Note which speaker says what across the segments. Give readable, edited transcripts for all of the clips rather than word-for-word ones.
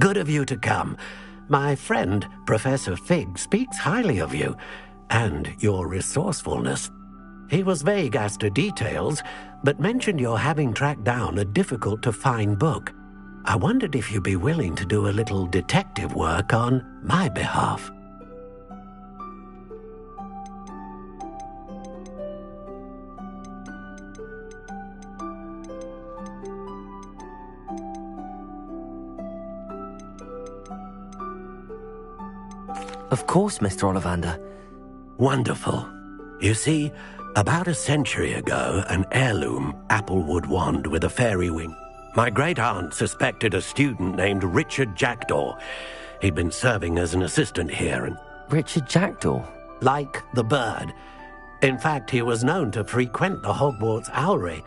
Speaker 1: Good of you to come. My friend, Professor Fig, speaks highly of you and your resourcefulness. He was vague as to details, but mentioned your having tracked down a difficult-to-find book. I wondered if you'd be willing to do a little detective work on my behalf.
Speaker 2: Of course, Mr. Ollivander.
Speaker 1: Wonderful. You see, about a century ago, an heirloom applewood wand with a fairy wing. My great-aunt suspected a student named Richard Jackdaw. He'd been serving as an assistant here and...
Speaker 2: Richard Jackdaw?
Speaker 1: Like the bird. In fact, he was known to frequent the Hogwarts Owlery.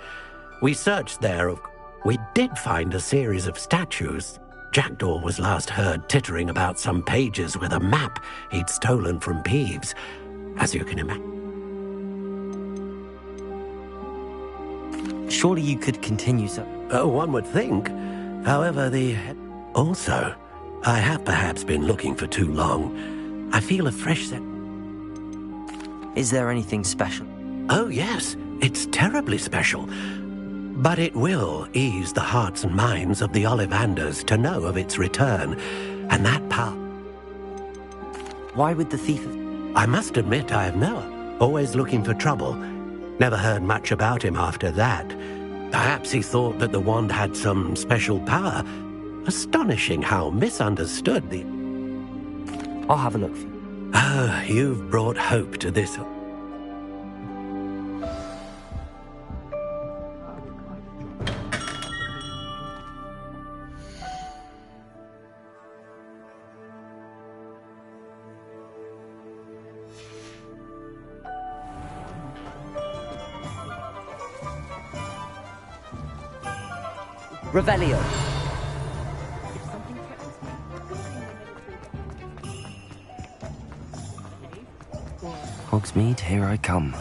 Speaker 1: We searched there. We did find a series of statues. Jackdaw was last heard tittering about some pages with a map he'd stolen from Peeves, as you can imagine.
Speaker 2: Surely you could continue so...
Speaker 1: Oh, one would think. However, Also, I have perhaps been looking for too long. I feel a fresh set...
Speaker 2: Is there anything special?
Speaker 1: Oh, yes. It's terribly special. But it will ease the hearts and minds of the Ollivanders to know of its return, and that power...
Speaker 2: Why would the thief...
Speaker 1: I must admit I have known. Always looking for trouble. Never heard much about him after that. Perhaps he thought that the wand had some special power. Astonishing how misunderstood the...
Speaker 2: I'll have a look for you.
Speaker 1: Oh, you've brought hope to this...
Speaker 2: Revelio. Hogsmeade, here I come.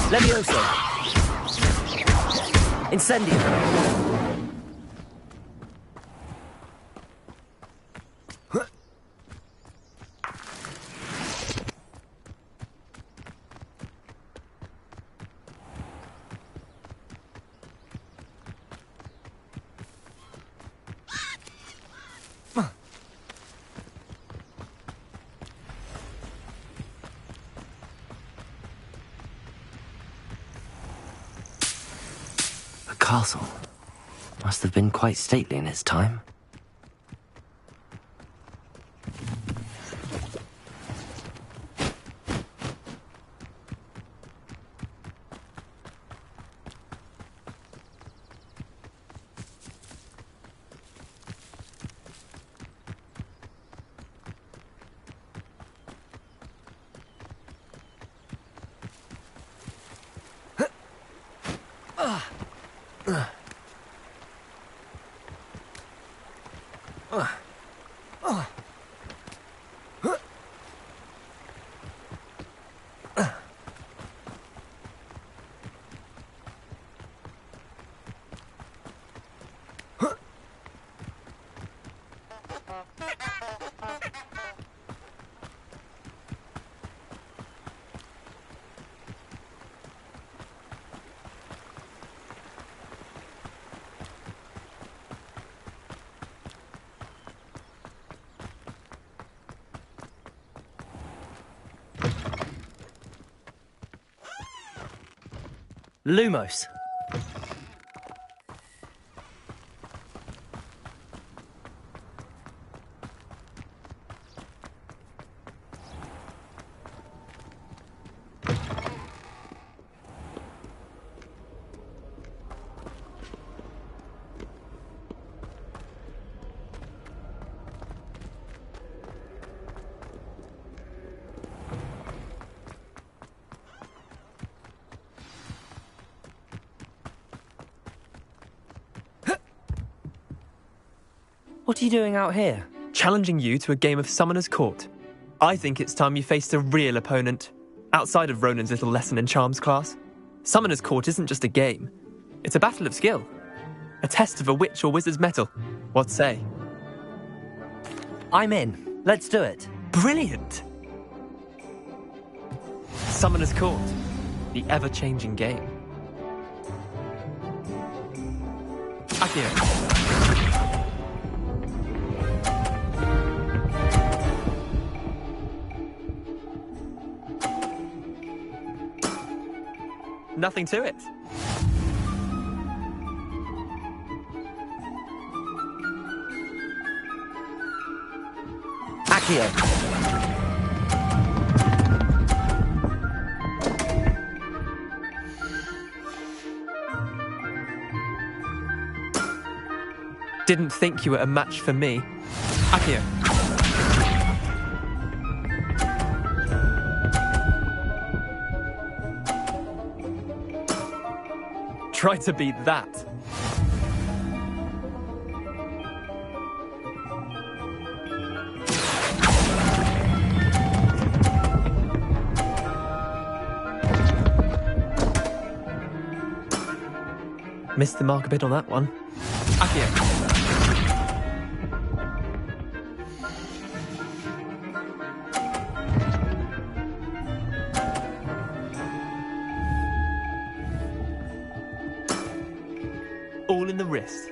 Speaker 2: Levioso. Incendio. Castle. Must have been quite stately in its time. Lumos. What are you doing out here?
Speaker 3: Challenging you to a game of Summoner's Court. I think it's time you faced a real opponent, outside of Ronan's little lesson in charms class. Summoner's Court isn't just a game. It's a battle of skill. A test of a witch or wizard's mettle. What say?
Speaker 2: I'm in. Let's do it.
Speaker 3: Brilliant! Summoner's Court. The ever-changing game. Akio. Nothing to it.
Speaker 2: Akio.
Speaker 3: Didn't think you were a match for me. Akio. Try to beat that. Missed the mark a bit on that one. Akio. All in the wrist.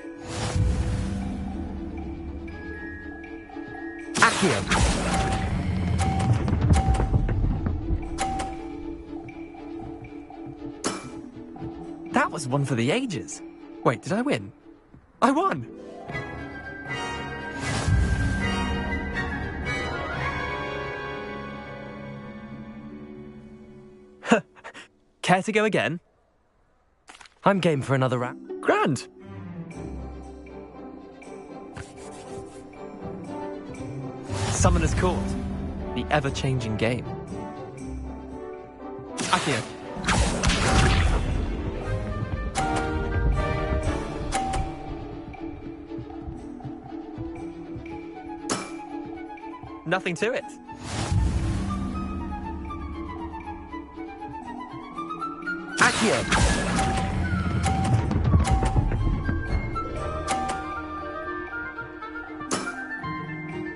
Speaker 2: Akio.
Speaker 3: That was one for the ages. Wait, did I win? I won! Care to go again?
Speaker 2: I'm game for another round.
Speaker 3: Grand! Summoner's Court. The ever-changing game. Akio. Nothing to it.
Speaker 2: Akio.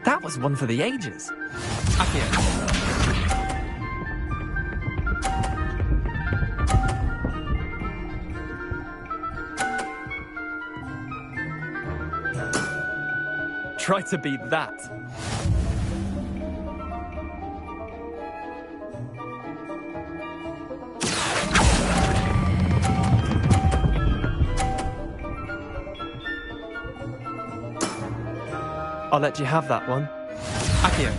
Speaker 3: That was one for the ages. Akio. Try to beat that. I'll let you have that one. Akio.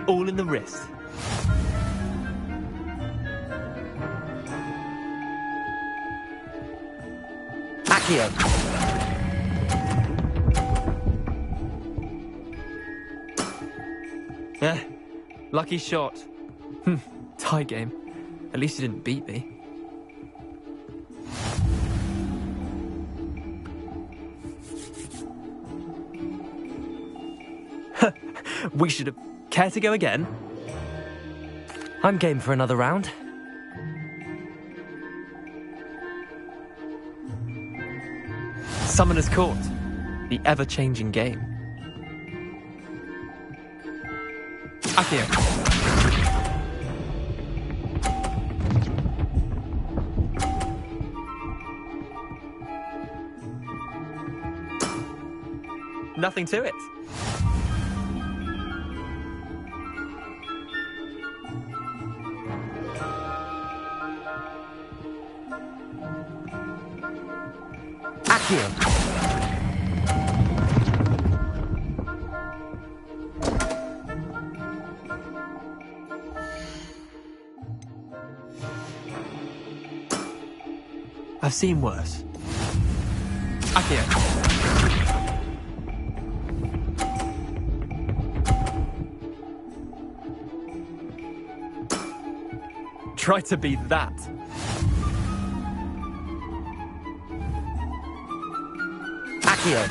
Speaker 3: All in the wrist.
Speaker 2: Akio.
Speaker 3: Lucky shot. Tie game. At least you didn't beat me. We should have... Care to go again?
Speaker 2: I'm game for another round.
Speaker 3: Summoner's Court. The ever-changing game. Akio. Nothing to it.
Speaker 2: Akio.
Speaker 3: I've seen worse. Akio. Try to be that.
Speaker 2: Accio.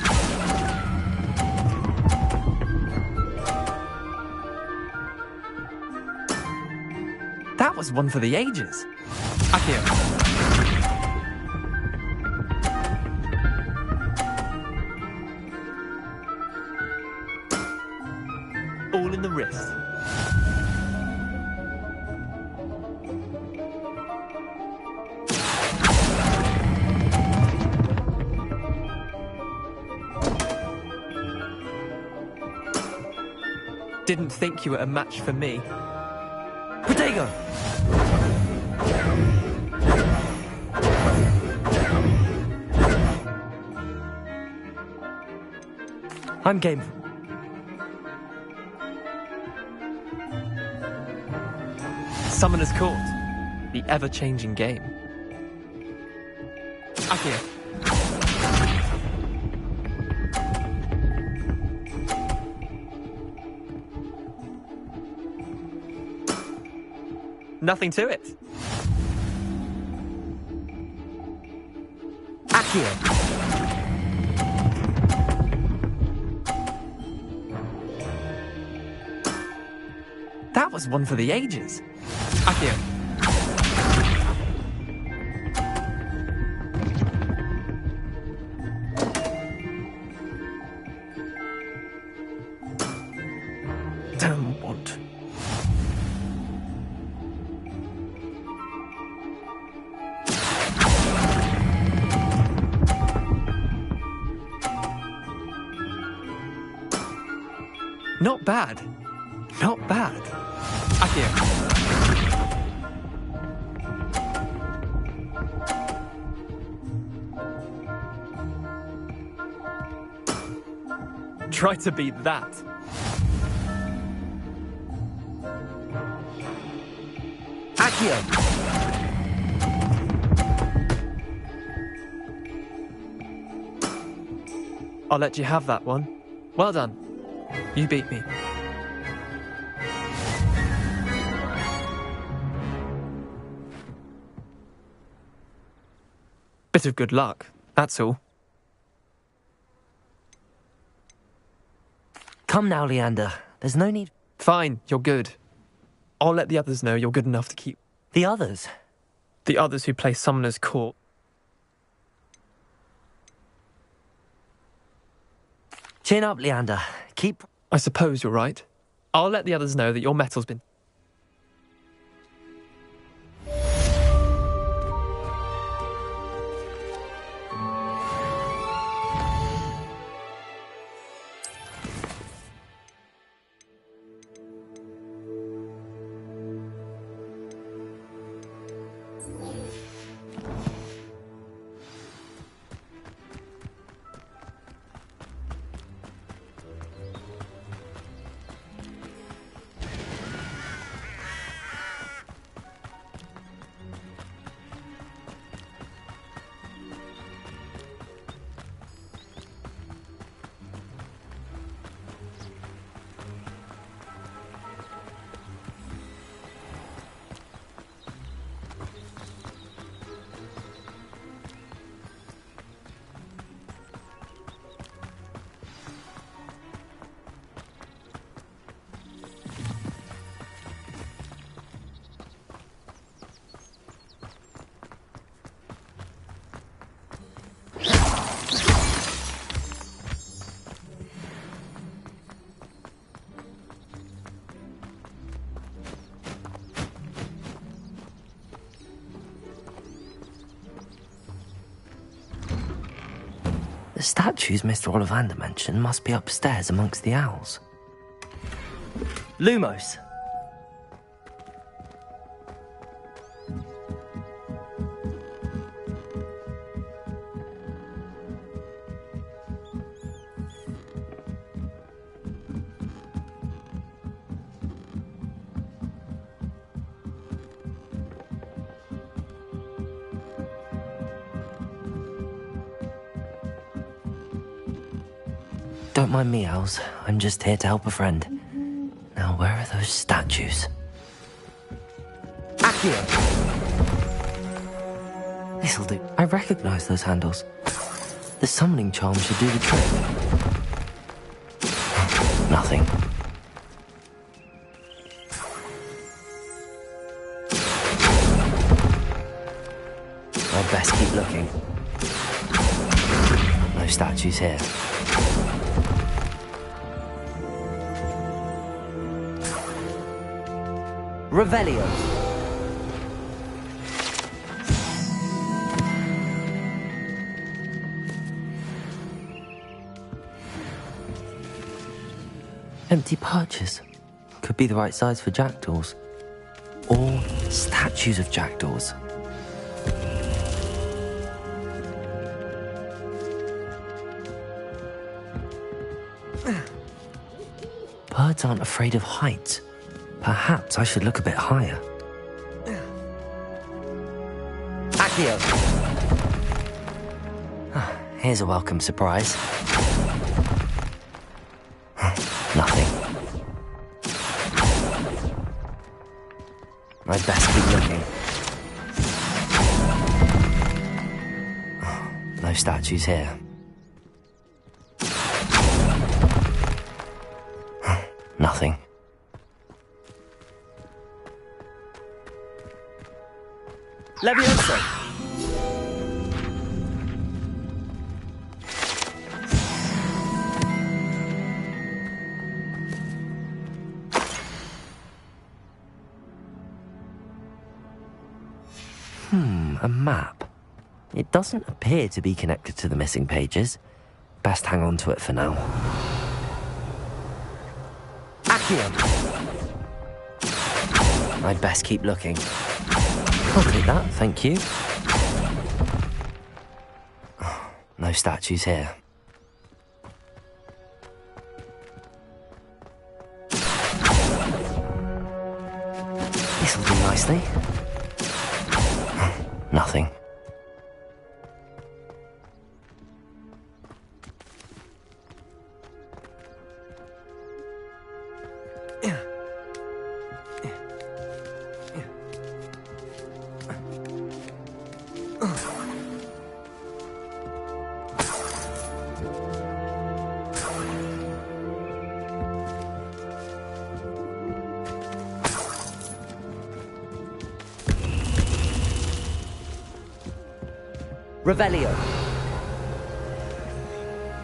Speaker 3: That was one for the ages. Accio. All in the wrist. Didn't think you were a match for me.
Speaker 2: Protego! I'm game.
Speaker 3: Summoner's Court. The ever-changing game. Accio. Nothing to it.
Speaker 2: Accio.
Speaker 3: That was one for the ages. Accio. Don't want. Not bad. Not bad. Accio. Try to beat that.
Speaker 2: Accio.
Speaker 3: I'll let you have that one. Well done. You beat me. Bit of good luck, that's all.
Speaker 2: Come now, Leander. There's no need.
Speaker 3: Fine, you're good. I'll let the others know you're good enough to keep...
Speaker 2: The others?
Speaker 3: The others who play Summoner's Court.
Speaker 2: Chin up, Leander. Keep...
Speaker 3: I suppose you're right. I'll let the others know that your metal's been...
Speaker 2: The statues Mr. Ollivander mentioned must be upstairs amongst the owls. Lumos. Don't mind me, owls. I'm just here to help a friend. Now, where are those statues? Accio! Accio! This'll do. I recognize those handles. The summoning charm should do the trick. Nothing. I'd best keep looking. No statues here. Revelio. Empty perches. Could be the right size for jackdaws. Or statues of jackdaws. Birds aren't afraid of heights. Perhaps I should look a bit higher. Accio! Here's a welcome surprise. Nothing. I'd best keep looking. No statues here. Nothing.
Speaker 3: Levioso!
Speaker 2: A map. It doesn't appear to be connected to the missing pages. Best hang on to it for now. Accio! I'd best keep looking. I'll take that, thank you. No statues here. This'll do nicely. Nothing. Revelio.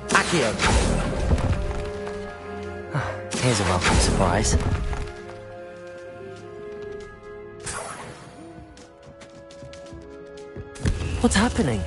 Speaker 2: Accio. Here's a welcome surprise. What's happening?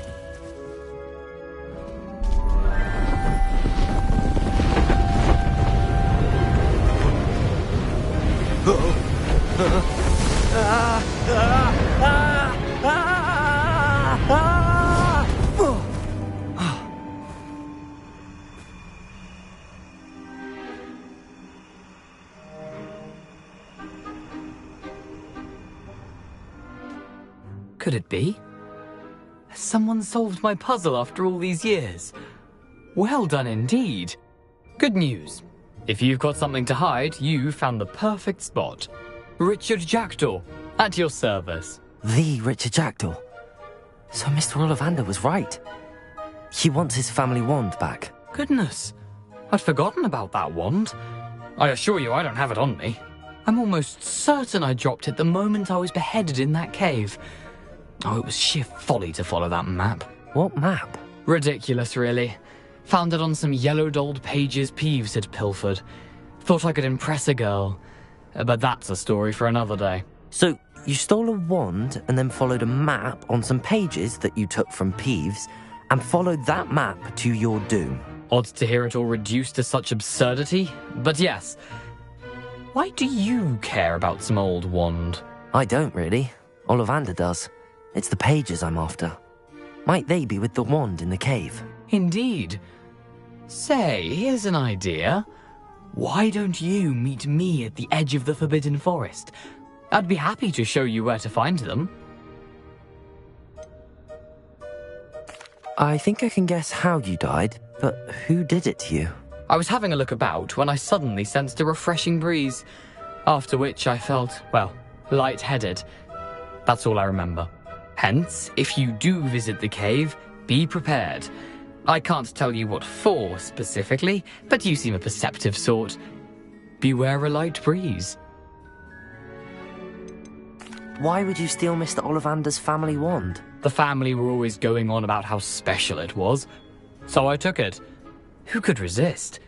Speaker 4: Could it be? Has someone solved my puzzle after all these years? Well done indeed. Good news. If you've got something to hide, you found the perfect spot. Richard Jackdaw, at your service.
Speaker 2: The Richard Jackdaw. So Mr. Ollivander was right. He wants his family wand back.
Speaker 4: Goodness, I'd forgotten about that wand. I assure you I don't have it on me. I'm almost certain I dropped it the moment I was beheaded in that cave. Oh, it was sheer folly to follow that map.
Speaker 2: What map?
Speaker 4: Ridiculous, really. Found it on some yellowed old pages Peeves had pilfered. Thought I could impress a girl. But that's a story for another day.
Speaker 2: So, you stole a wand and then followed a map on some pages that you took from Peeves and followed that map to your doom.
Speaker 4: Odd to hear it all reduced to such absurdity, but yes. Why do you care about some old wand?
Speaker 2: I don't, really. Ollivander does. It's the pages I'm after. Might they be with the wand in the cave?
Speaker 4: Indeed. Say, here's an idea. Why don't you meet me at the edge of the Forbidden Forest? I'd be happy to show you where to find them.
Speaker 2: I think I can guess how you died, but who did it to you?
Speaker 4: I was having a look about when I suddenly sensed a refreshing breeze, after which I felt, well, lightheaded. That's all I remember. Hence, if you do visit the cave, be prepared. I can't tell you what for specifically, but you seem a perceptive sort. Beware a light breeze.
Speaker 2: Why would you steal Mr. Ollivander's family wand?
Speaker 4: The family were always going on about how special it was, so I took it. Who could resist?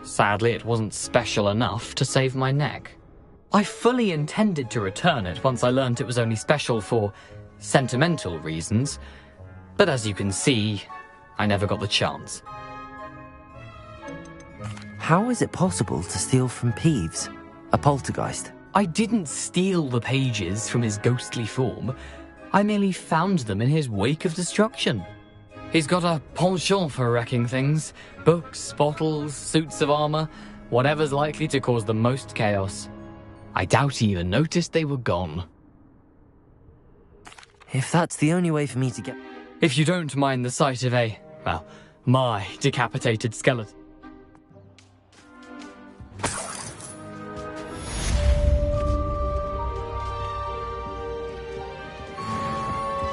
Speaker 4: Sadly, it wasn't special enough to save my neck. I fully intended to return it once I learned it was only special for sentimental reasons, but as you can see, I never got the chance.
Speaker 2: How is it possible to steal from Peeves, a poltergeist?
Speaker 4: I didn't steal the pages from his ghostly form. I merely found them in his wake of destruction. He's got a penchant for wrecking things. Books, bottles, suits of armor, whatever's likely to cause the most chaos. I doubt he even noticed they were gone.
Speaker 2: If that's the only way for me to get...
Speaker 4: If you don't mind the sight of my decapitated skeleton.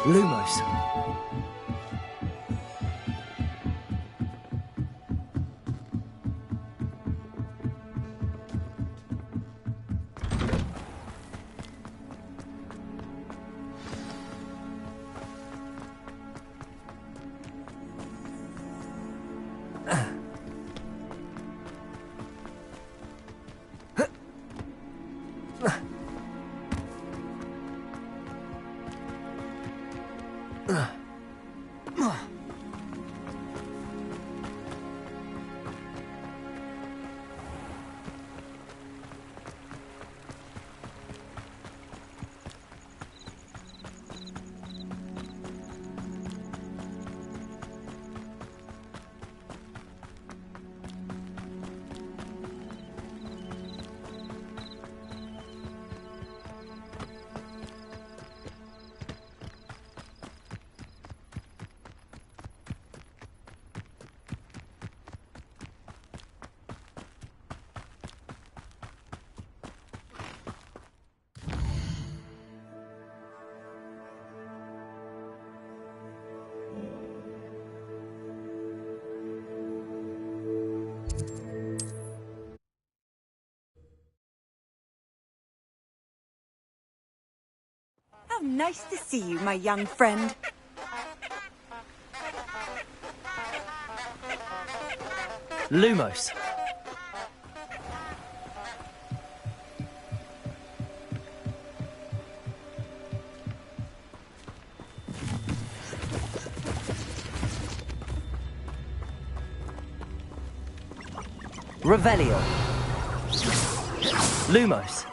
Speaker 2: Lumos.
Speaker 5: How nice to see you, my young friend.
Speaker 2: Lumos. Revelio. Lumos.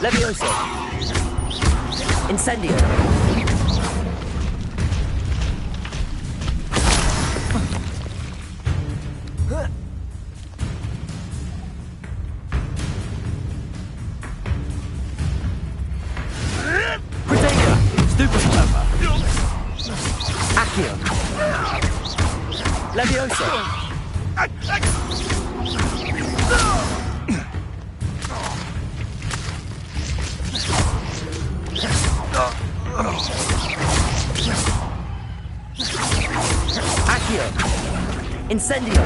Speaker 2: Levioso. Incendio. Protego. Stupefy. Accio. Levioso. Accio. Incendio.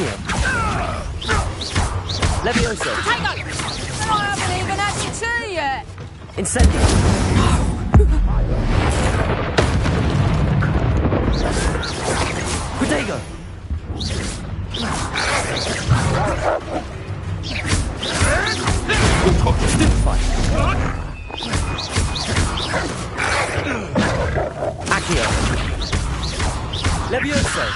Speaker 2: Accio. Levioso.
Speaker 5: Potato! I haven't even had your tea yet!
Speaker 2: Incendio. Protego. Stupefy. Accio. Levioso.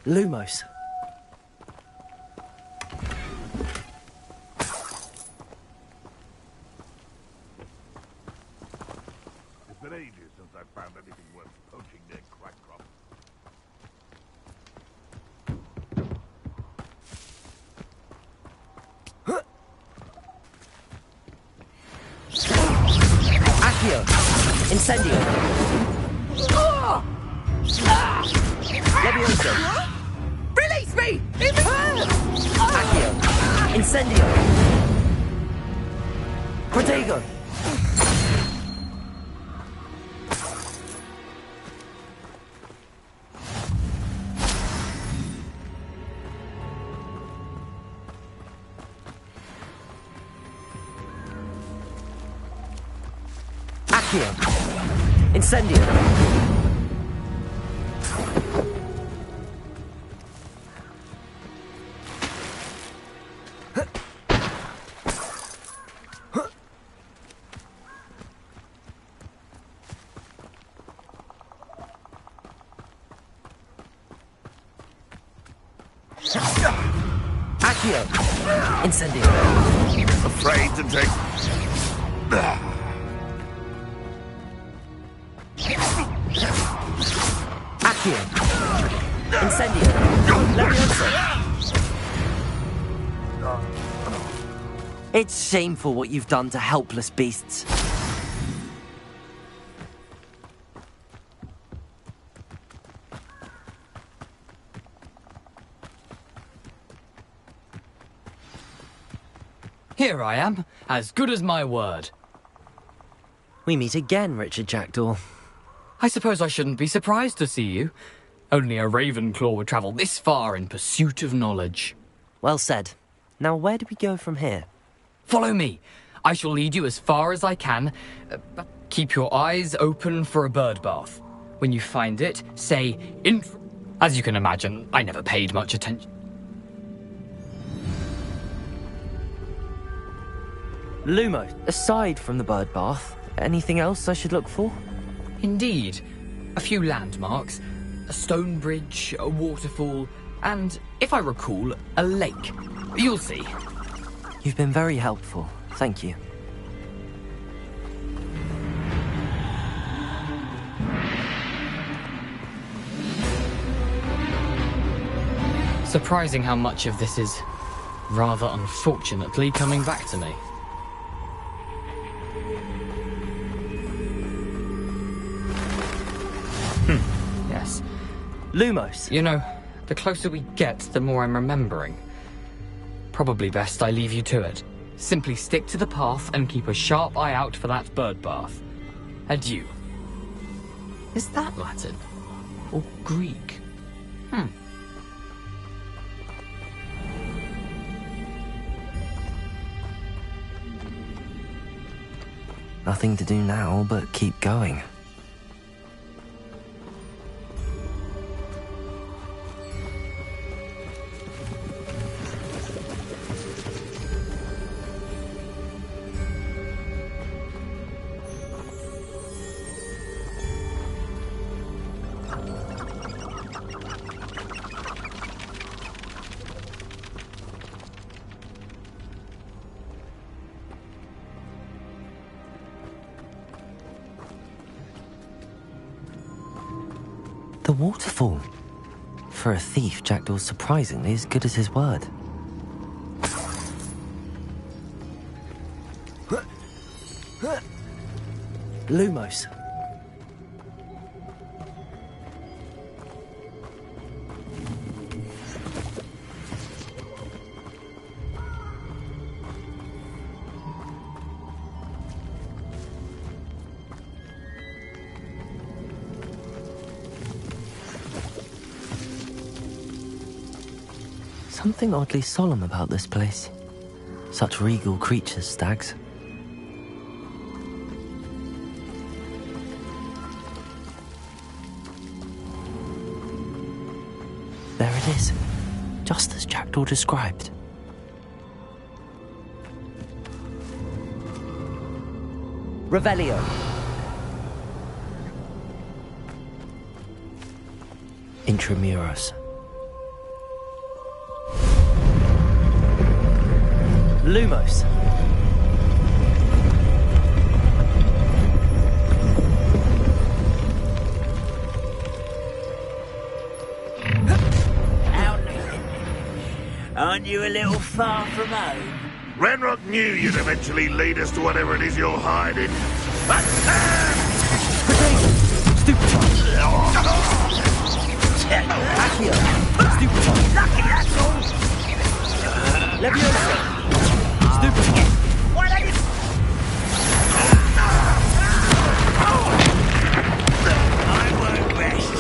Speaker 2: Lumos.
Speaker 6: It's been ages since I found anything worth poaching near Crackcrop.
Speaker 2: Accio. Incendio. Levioso.
Speaker 5: Release me!
Speaker 2: Accio. Incendio. Protego. Accio. Incendio. Accio. Incendio.
Speaker 6: Afraid to take...
Speaker 2: Accio. Incendio. Levioso. It's shameful what you've done to helpless beasts.
Speaker 4: Here I am, as good as my word.
Speaker 2: We meet again, Richard Jackdaw.
Speaker 4: I suppose I shouldn't be surprised to see you. Only a Ravenclaw would travel this far in pursuit of knowledge.
Speaker 2: Well said. Now where do we go from here?
Speaker 4: Follow me. I shall lead you as far as I can. Keep your eyes open for a bird bath. When you find it, say, As you can imagine, I never paid much attention.
Speaker 2: Lumo, aside from the bird bath, anything else I should look for?
Speaker 4: Indeed. A few landmarks, a stone bridge, a waterfall, and, if I recall, a lake. You'll see.
Speaker 2: You've been very helpful. Thank you.
Speaker 4: Surprising how much of this is, rather unfortunately, coming back to me. Yes.
Speaker 2: Lumos.
Speaker 4: You know, the closer we get, the more I'm remembering. Probably best I leave you to it. Simply stick to the path and keep a sharp eye out for that bird bath. Adieu. Is that Latin? Or Greek?
Speaker 2: Nothing to do now but keep going. The waterfall. For a thief, Jackdaw's surprisingly as good as his word. Lumos. Something oddly solemn about this place. Such regal creatures, stags. There it is, just as Jackdaw described. Revelio. Intramuros. Lumos.
Speaker 7: Aren't you a little far from home?
Speaker 6: Ranrock knew you'd eventually lead us to whatever it is you're hiding.
Speaker 2: Accio. Stupefy.
Speaker 7: Lucky, that's all.
Speaker 2: Leviosa. Stupefy.
Speaker 7: Why don't you... I won't rest.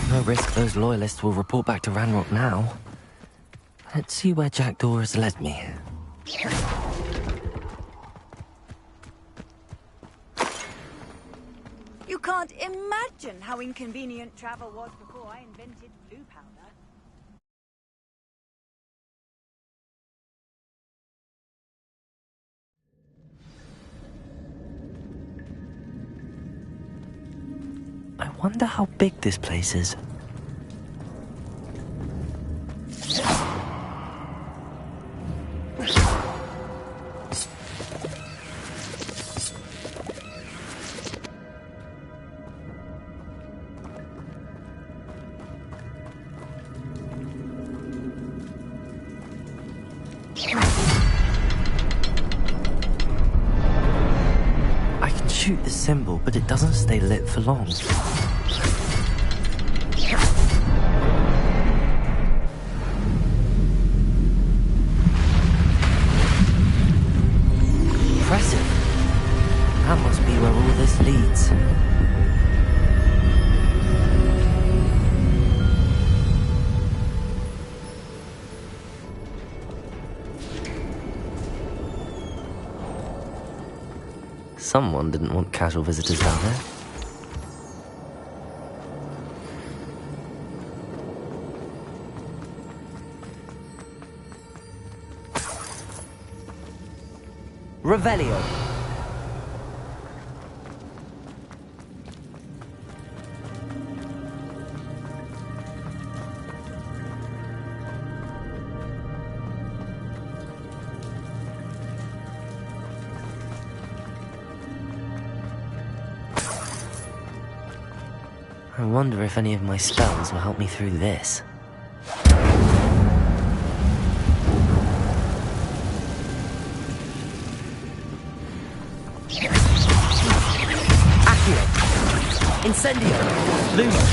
Speaker 2: No risk those loyalists will report back to Ranrock now. Let's see where Jackdaw has led me.
Speaker 5: You can't imagine how inconvenient travel was before I invented blue powder.
Speaker 2: I wonder how big this place is. I can shoot the symbol, but it doesn't stay lit for long. Impressive. That must be where all this leads. Someone didn't want casual visitors down there. Revelio. I wonder if any of my spells will help me through this. Accio. Incendio. Lumos.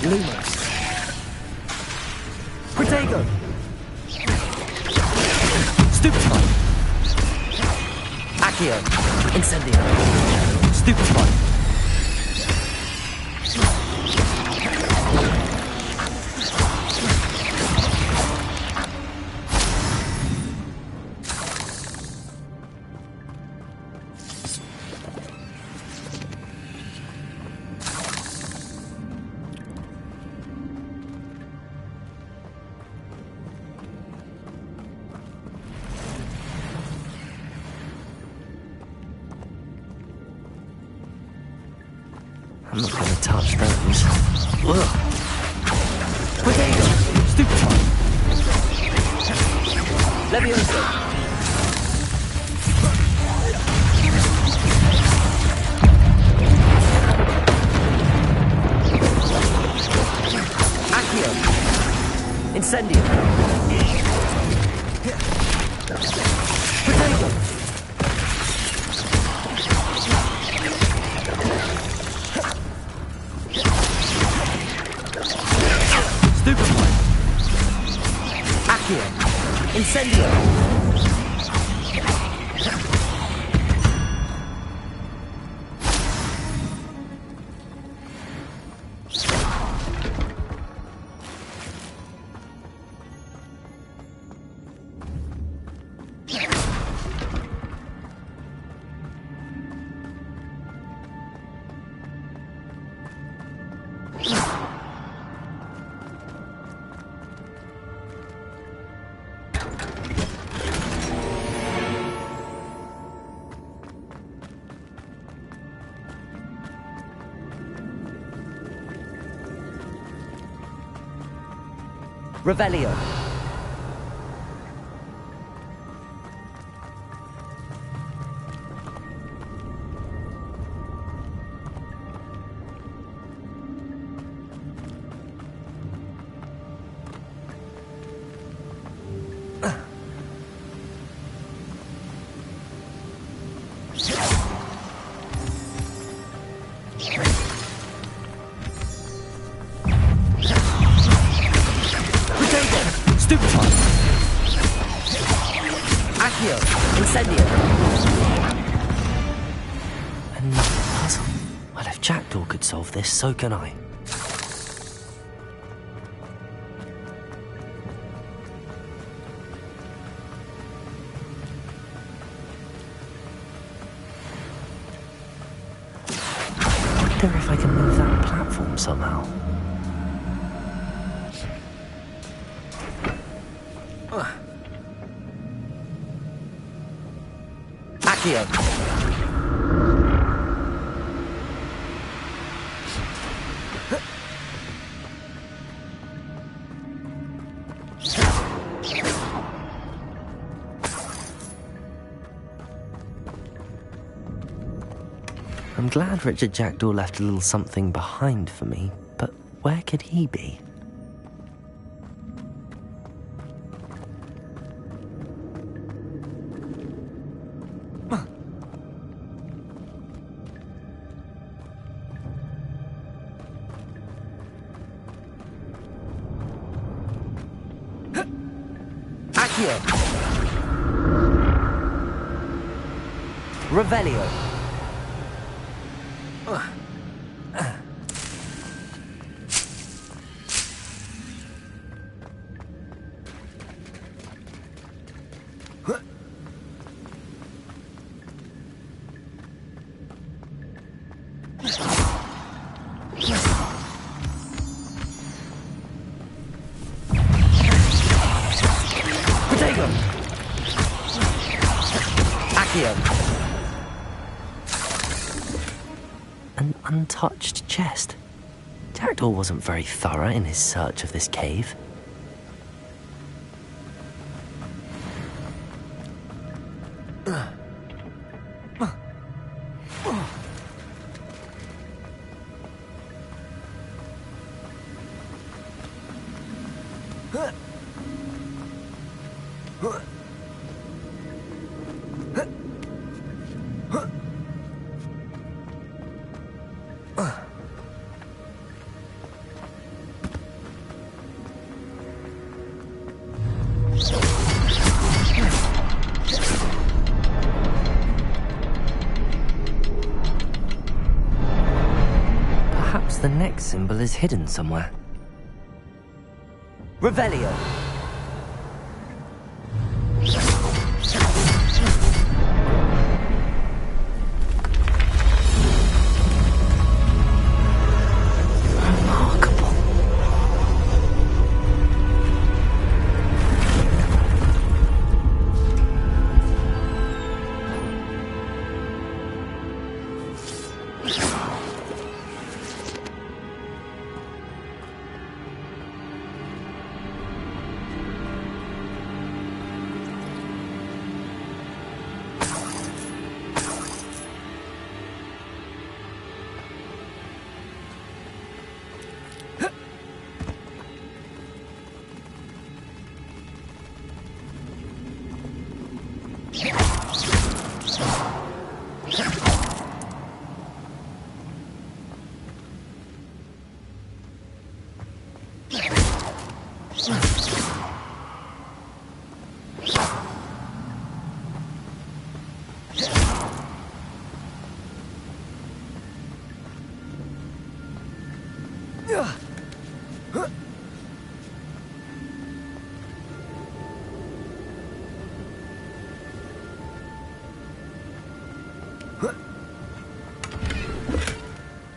Speaker 2: Lumos. Protego. Stupefy. Accio. Incendio. Stupefy. I'm not going to touch those. Ugh. Protego. Stupefy. Leviosa. Accio. Incendium! Potato! Stupefy! Accio! Incendio! Revelio. Stupefy! Accio! Incendio! Another puzzle. Well, if Jackdaw could solve this, so can I. I wonder if I can move that platform somehow. Accio! I'm glad Richard Jackdaw left a little something behind for me, but where could he be? Accio! Revelio! Potato! Accio! An untouched chest. Jackdaw wasn't very thorough in his search of this cave. Perhaps the next symbol is hidden somewhere. Revelio! Remarkable.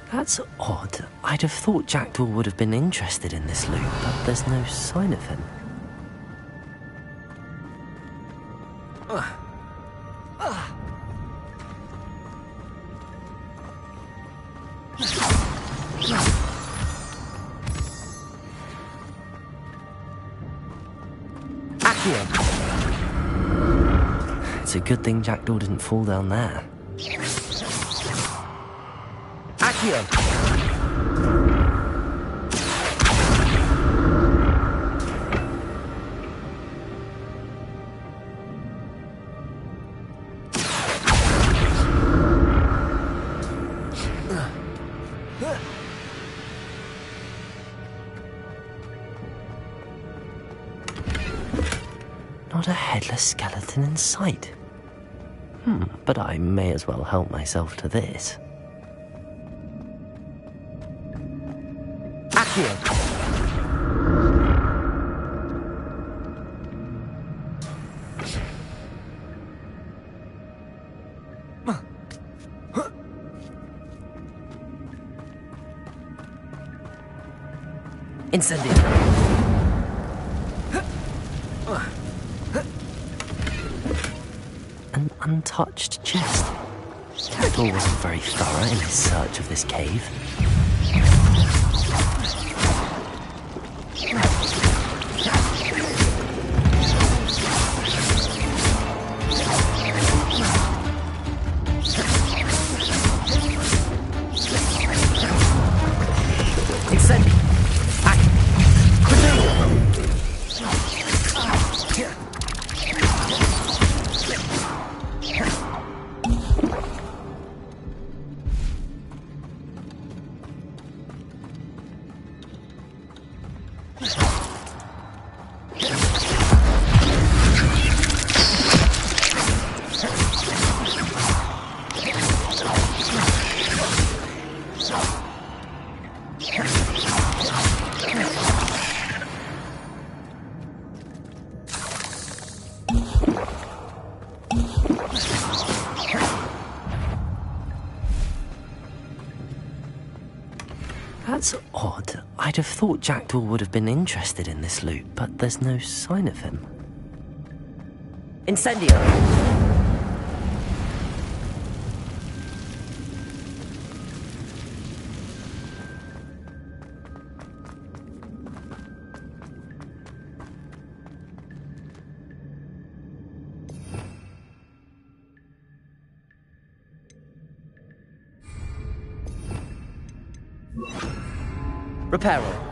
Speaker 2: That's odd. I'd have thought Jackdaw would have been interested in this loop, but there's no sign of him. It's a good thing Jackdaw didn't fall down there. Not a headless skeleton in sight. But I may as well help myself to this. Incendio. An untouched chest. Jackdaw wasn't very thorough in his search of this cave. That's odd. I'd have thought Jackdaw would have been interested in this loop, but there's no sign of him. Incendio! Reparo.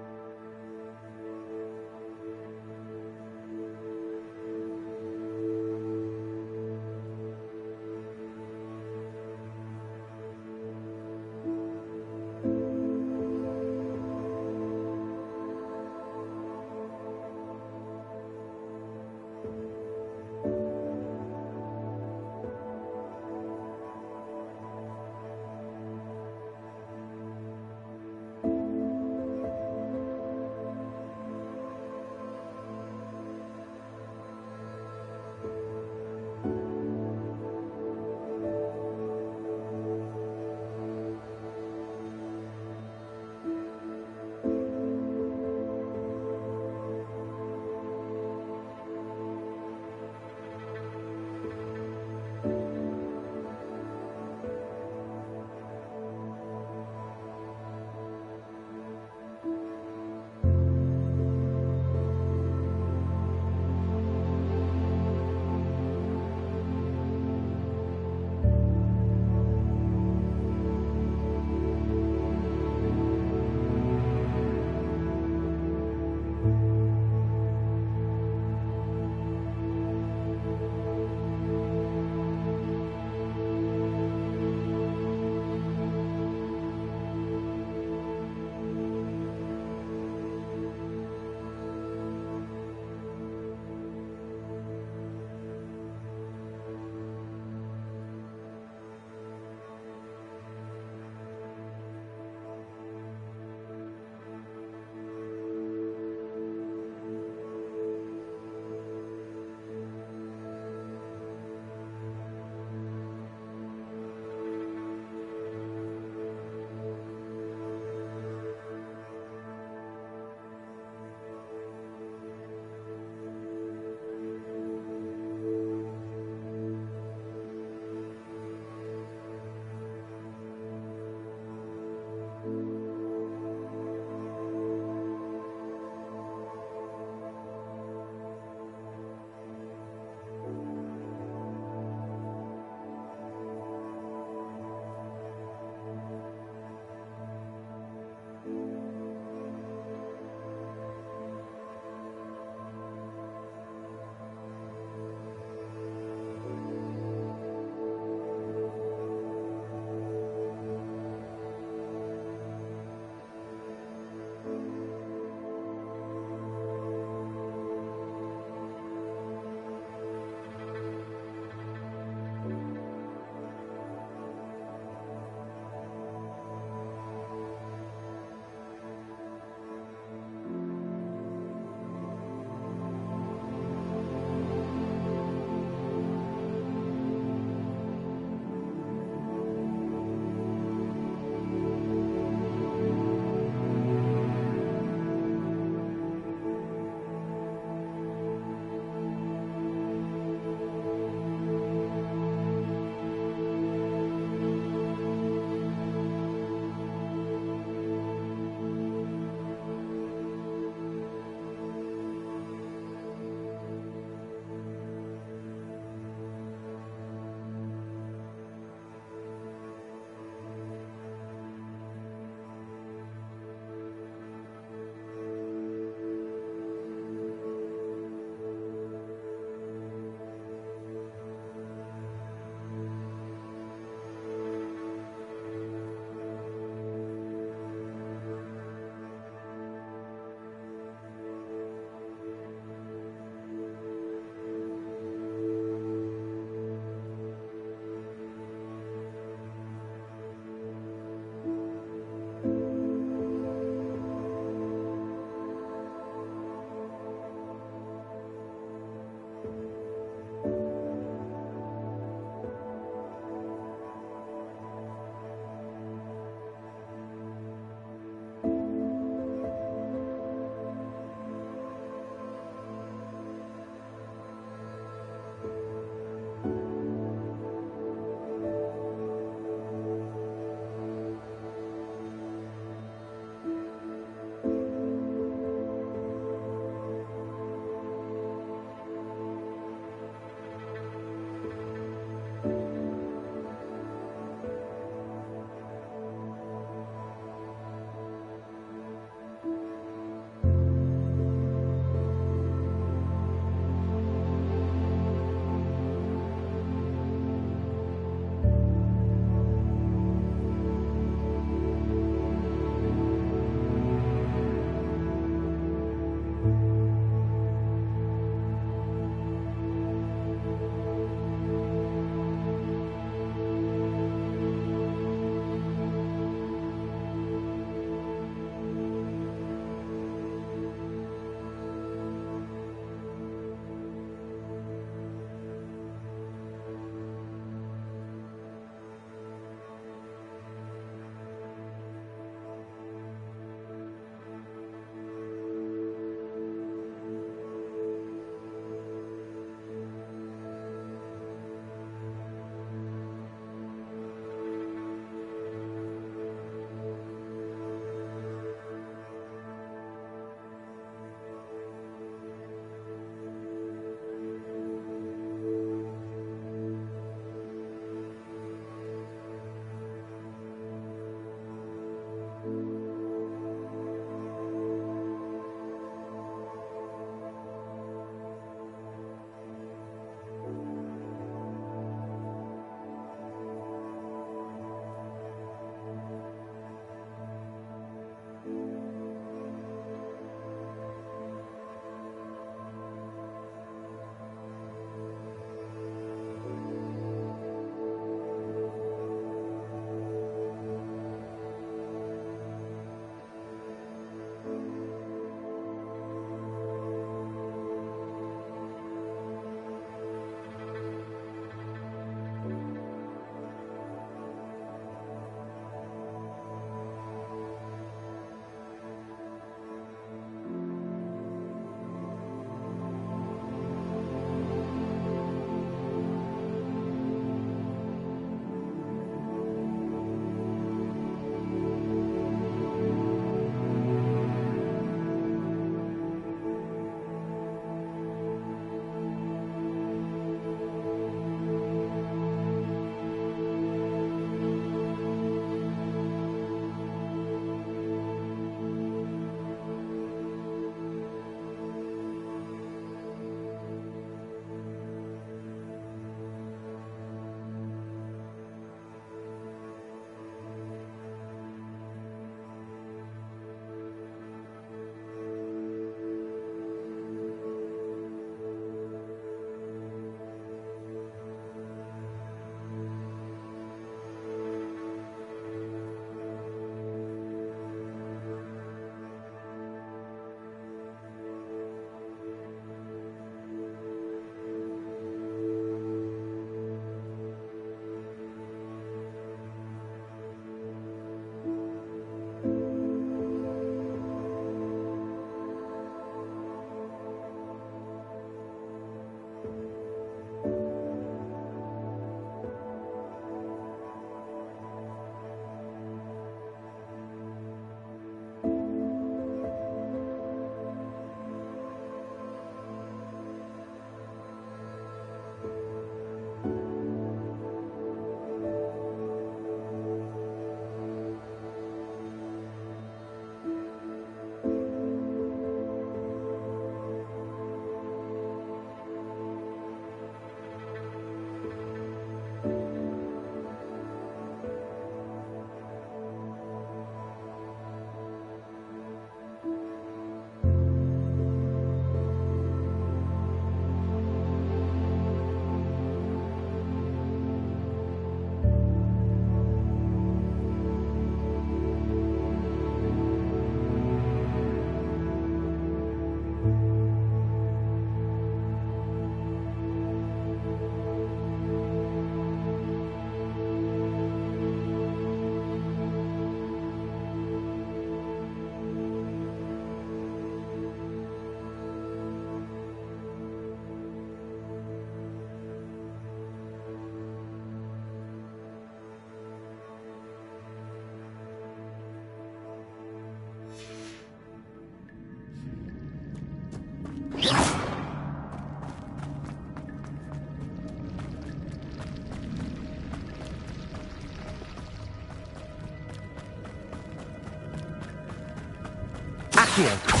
Speaker 2: Accio.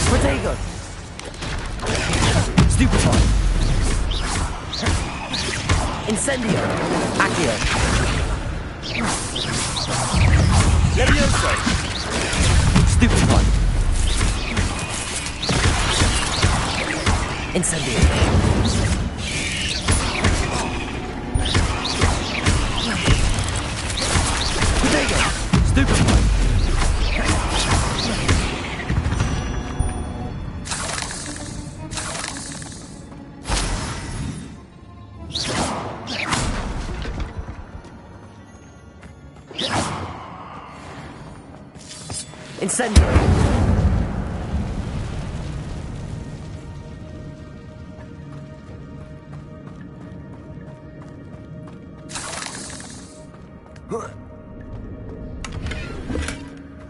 Speaker 2: Protego. Stupefy. Incendio. Accio.
Speaker 3: Levioso!
Speaker 2: Stupefy. Incendio. Protego. Stupefy. Incendio.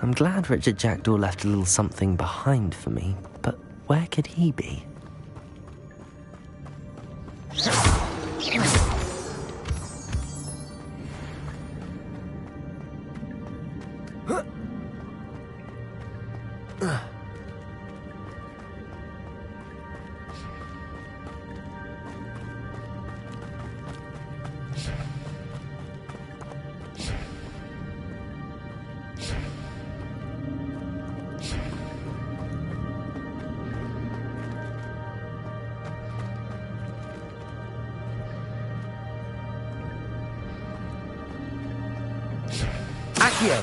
Speaker 2: I'm glad Richard Jackdaw left a little something behind for me, but where could he be? Accio.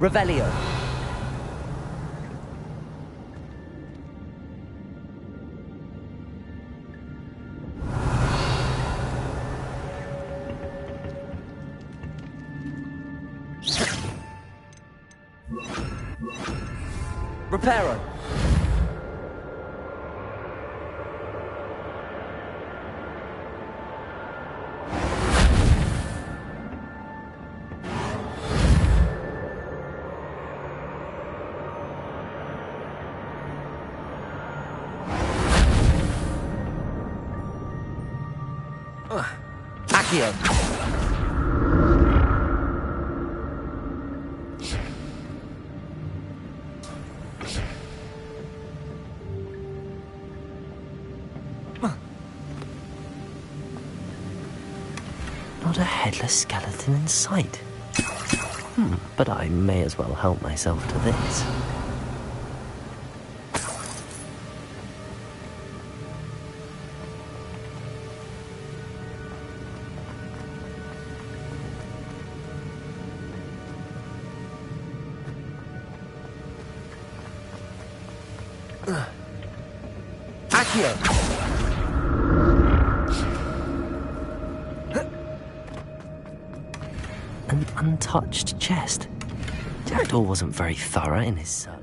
Speaker 2: Revelio. Reparo. Accio. Not a headless skeleton in sight. But I may as well help myself to this. Accio. An untouched chest. Jackdaw wasn't very thorough in his search.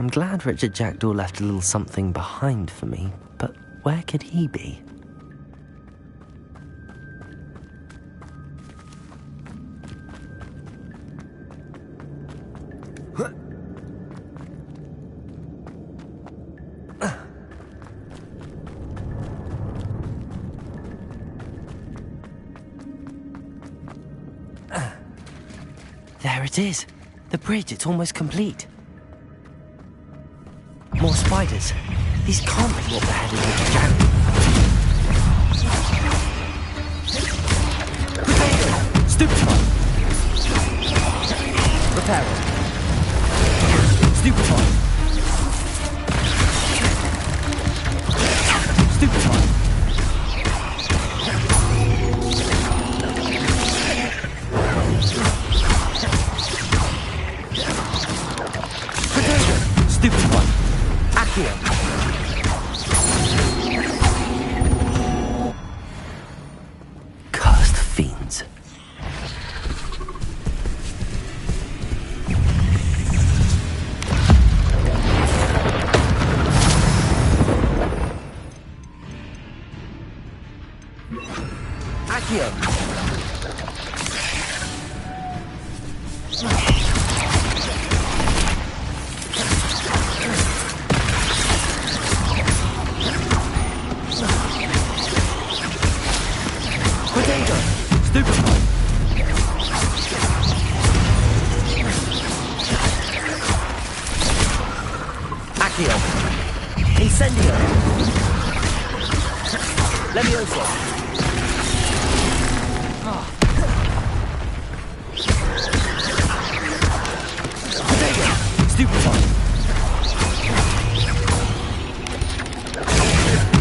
Speaker 2: I'm glad Richard Jackdaw left a little something behind for me, but where could he be? There it is. The bridge, it's almost complete. More spiders. These can't be what the head is Richard Jackdaw. Potato! Stupefy! Repair it. Stupefy! Stupefy! Potato! Stupefy! Accio! Cursed fiends. Accio! Potato! Stupefy! Accio! Incendio! Levioso! Potato! Stupefy!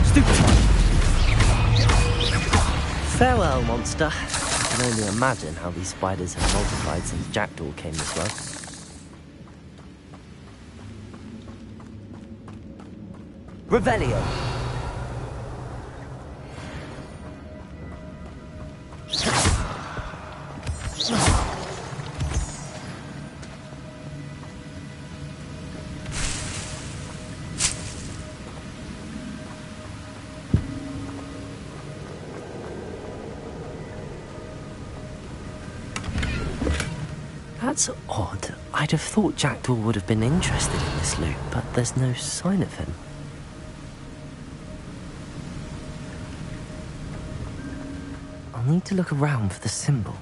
Speaker 2: Stupefy! Farewell, monster. I can only imagine how these spiders have multiplied since Jackdaw came this way. Revelio. That's odd. I'd have thought Jackdaw would have been interested in this loot, but there's no sign of him. I'll need to look around for the symbol.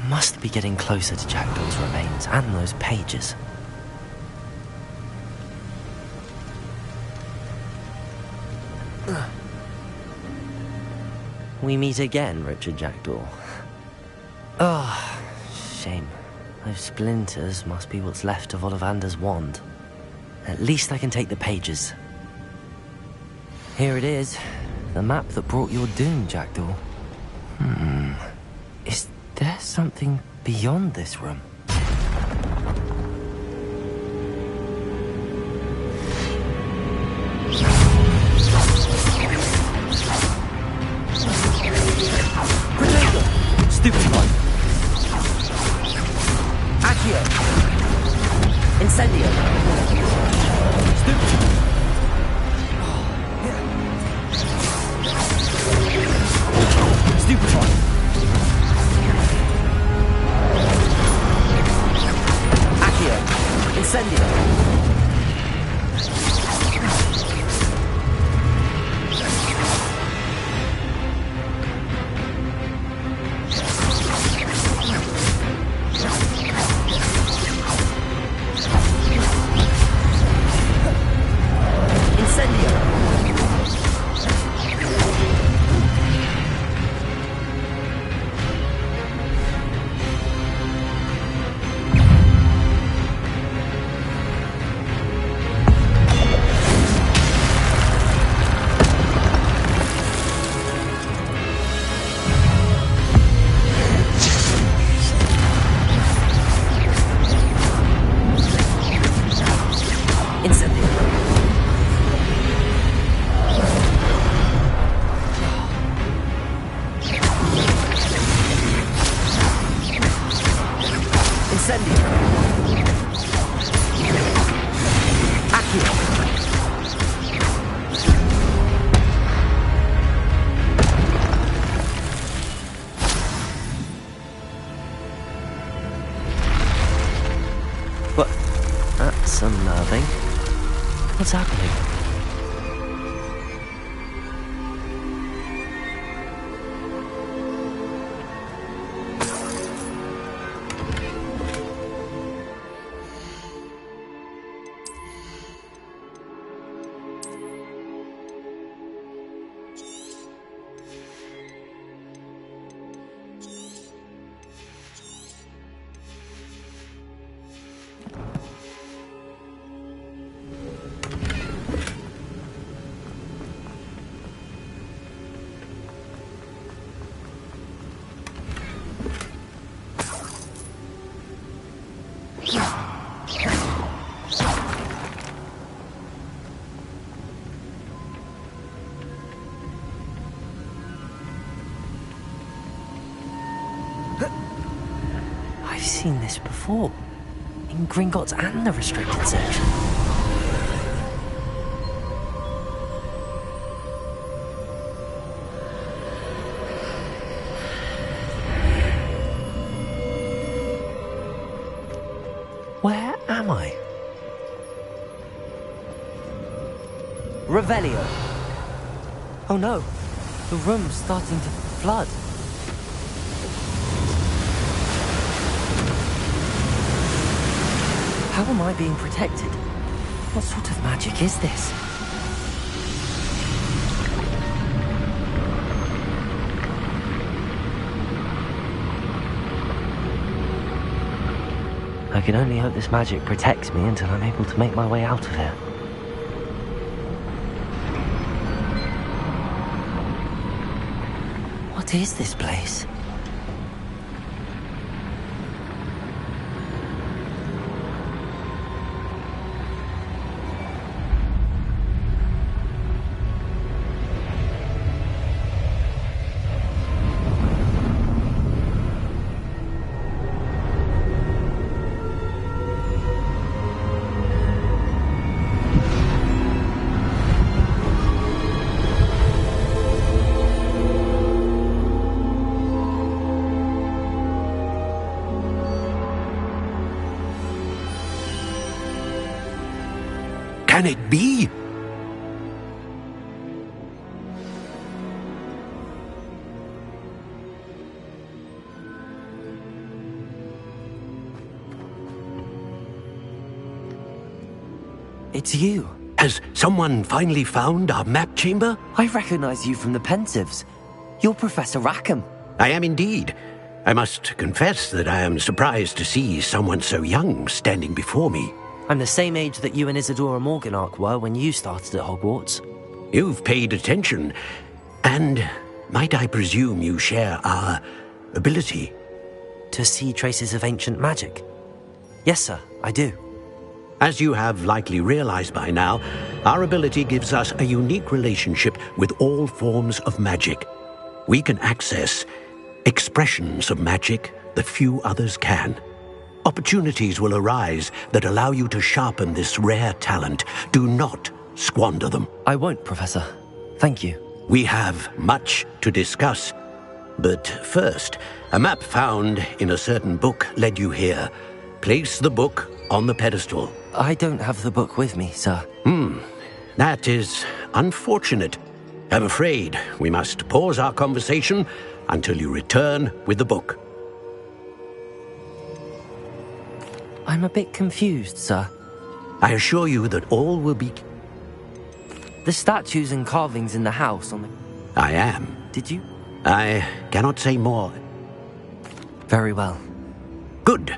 Speaker 2: Must be getting closer to Jackdaw's remains and those pages. We meet again, Richard Jackdaw. Oh, shame. Those splinters must be what's left of Ollivander's wand. At least I can take the pages. Here it is. The map that brought your doom, Jackdaw. Is there something beyond this room? Potato! Stupefy! Accio! Incendio! Stupefy! Stupefy! That's unnerving. What's happening? I've seen this before. In Gringotts and the restricted section. Where am I? Revelio. Oh no, the room's starting to flood. How am I being protected? What sort of magic is this? I can only hope this magic protects me until I'm able to make my way out of here. What is this place?
Speaker 1: Can it be?
Speaker 2: It's you.
Speaker 1: Has someone finally found our map chamber?
Speaker 2: I recognize you from the Pensives. You're Professor Rackham.
Speaker 1: I am indeed. I must confess that I am surprised to see someone so young standing before me.
Speaker 2: I'm the same age that you and Isadora Morganach were when you started at Hogwarts.
Speaker 1: You've paid attention, and might I presume you share our ability?
Speaker 2: To see traces of ancient magic? Yes, sir, I do.
Speaker 1: As you have likely realized by now, our ability gives us a unique relationship with all forms of magic. We can access expressions of magic that few others can. Opportunities will arise that allow you to sharpen this rare talent. Do not squander them.
Speaker 2: I won't, Professor. Thank you.
Speaker 1: We have much to discuss. But first, a map found in a certain book led you here. Place the book on the pedestal.
Speaker 2: I don't have the book with me, sir.
Speaker 1: That is unfortunate. I'm afraid we must pause our conversation until you return with the book.
Speaker 2: I'm a bit confused, sir.
Speaker 1: I assure you that all will be...
Speaker 2: The statues and carvings in the house on the...
Speaker 1: I am.
Speaker 2: Did you?
Speaker 1: I cannot say more.
Speaker 2: Very well.
Speaker 1: Good.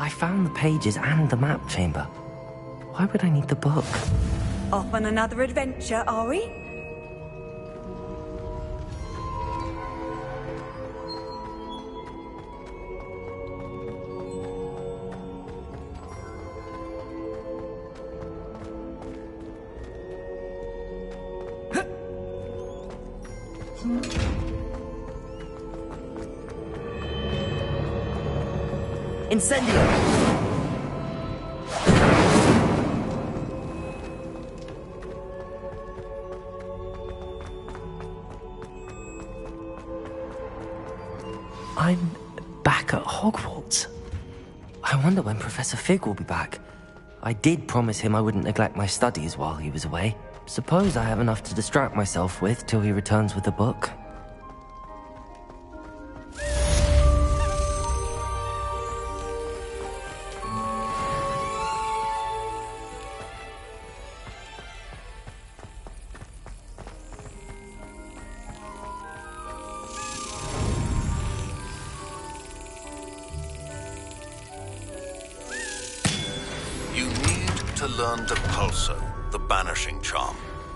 Speaker 2: I found the pages and the map chamber. Why would I need the book?
Speaker 5: Off on another adventure, are we?
Speaker 2: Incendio! I'm back at Hogwarts. I wonder when Professor Fig will be back. I did promise him I wouldn't neglect my studies while he was away. Suppose I have enough to distract myself with till he returns with the book.
Speaker 8: You need to learn the Pulso, the banishing charm.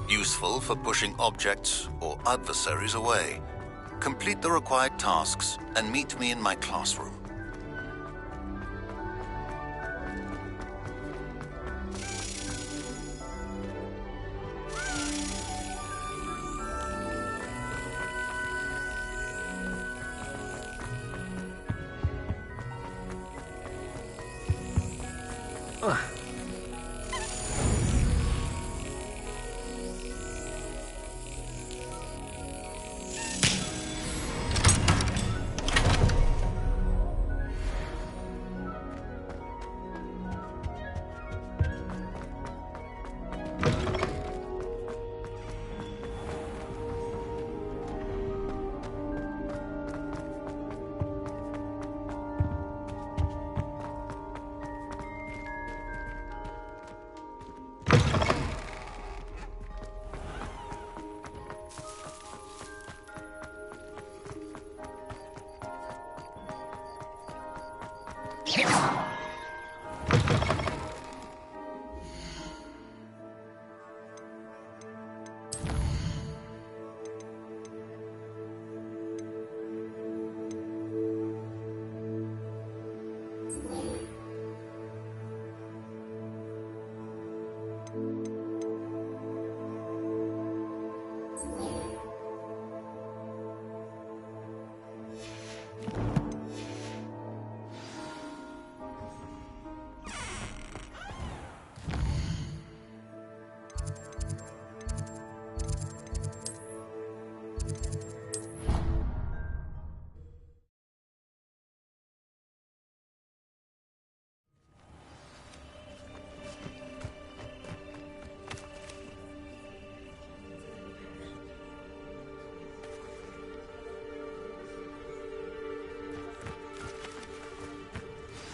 Speaker 8: Useful for pushing objects or adversaries away. Complete the required tasks and meet me in my classroom.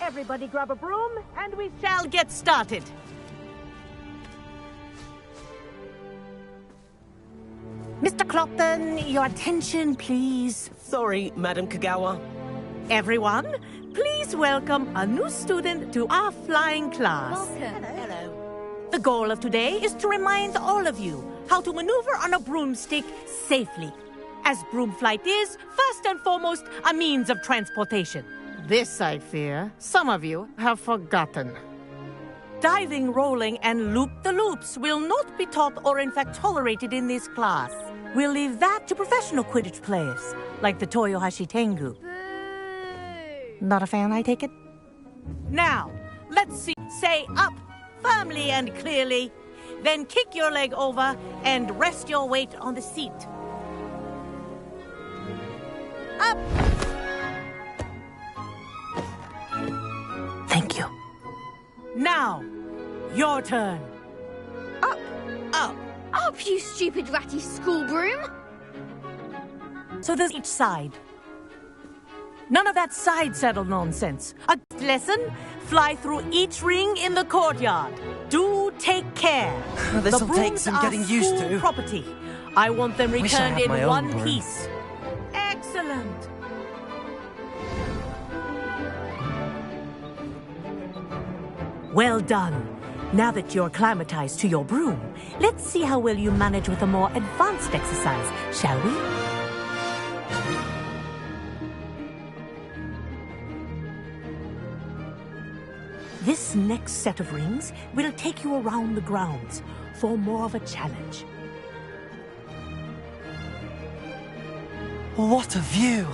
Speaker 9: Everybody grab a broom, and we shall get started. Mr. Clopton, your attention, please.
Speaker 10: Sorry, Madam Kagawa.
Speaker 9: Everyone, please welcome a new student to our flying class.
Speaker 5: Welcome. Hello.
Speaker 9: The goal of today is to remind all of you how to maneuver on a broomstick safely, as broom flight is, first and foremost, a means of transportation. This, I fear, some of you have forgotten. Diving, rolling, and loop-the-loops will not be taught or in fact tolerated in this class. We'll leave that to professional Quidditch players, like the Toyohashi Tengu.
Speaker 5: Boo!
Speaker 9: Not a fan, I take it? Now, let's see. Say up, firmly and clearly. Then kick your leg over and rest your weight on the seat. Up! Thank you. Now, your turn.
Speaker 5: Up!
Speaker 9: Up.
Speaker 5: Up, you stupid ratty school broom!
Speaker 9: So there's each side. None of that side saddle nonsense. A lesson, fly through each ring in the courtyard. Do take care.
Speaker 2: This'll take some getting used to.
Speaker 9: Property. I want them
Speaker 2: Wish I
Speaker 9: returned
Speaker 2: had my
Speaker 9: in
Speaker 2: own
Speaker 9: one
Speaker 2: broom.
Speaker 9: piece. Excellent. Well done. Now that you're acclimatized to your broom, let's see how well you manage with a more advanced exercise, shall we? This next set of rings will take you around the grounds for more of a challenge.
Speaker 2: What a view!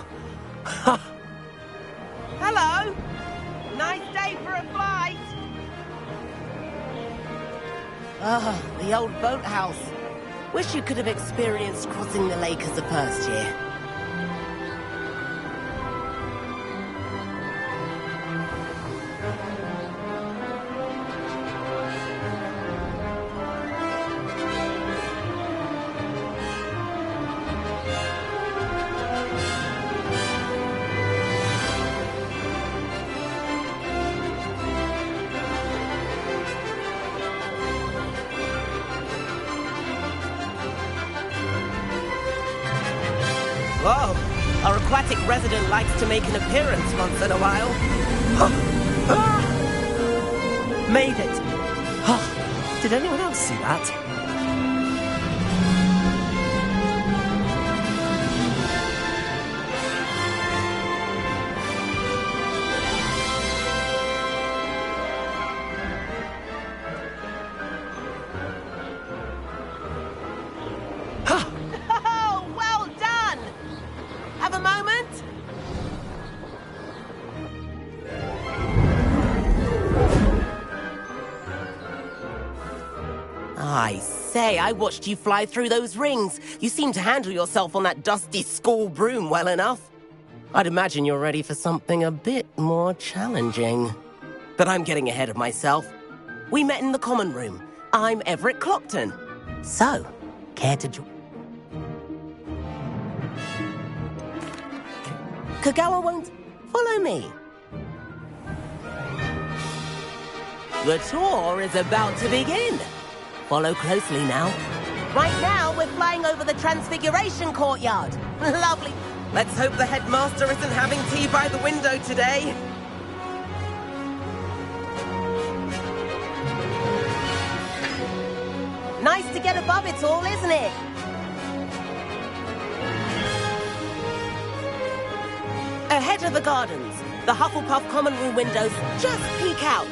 Speaker 10: Hello! Nice day for a flight! Ah, the old boathouse. Wish you could have experienced crossing the lake as a first year. Whoa! Our aquatic resident likes to make an appearance once in a while.
Speaker 2: Made it! Did anyone else see that?
Speaker 10: Oh, well done! Have a moment? I say, I watched you fly through those rings. You seem to handle yourself on that dusty school broom well enough. I'd imagine you're ready for something a bit more challenging. But I'm getting ahead of myself. We met in the common room. I'm Everett Clopton. So, care to join? Kagawa won't follow me. The tour is about to begin. Follow closely now. Right now, we're flying over the Transfiguration Courtyard. Lovely. Let's hope the headmaster isn't having tea by the window today. Nice to get above it all, isn't it? Ahead of the gardens, the Hufflepuff common room windows just peek out.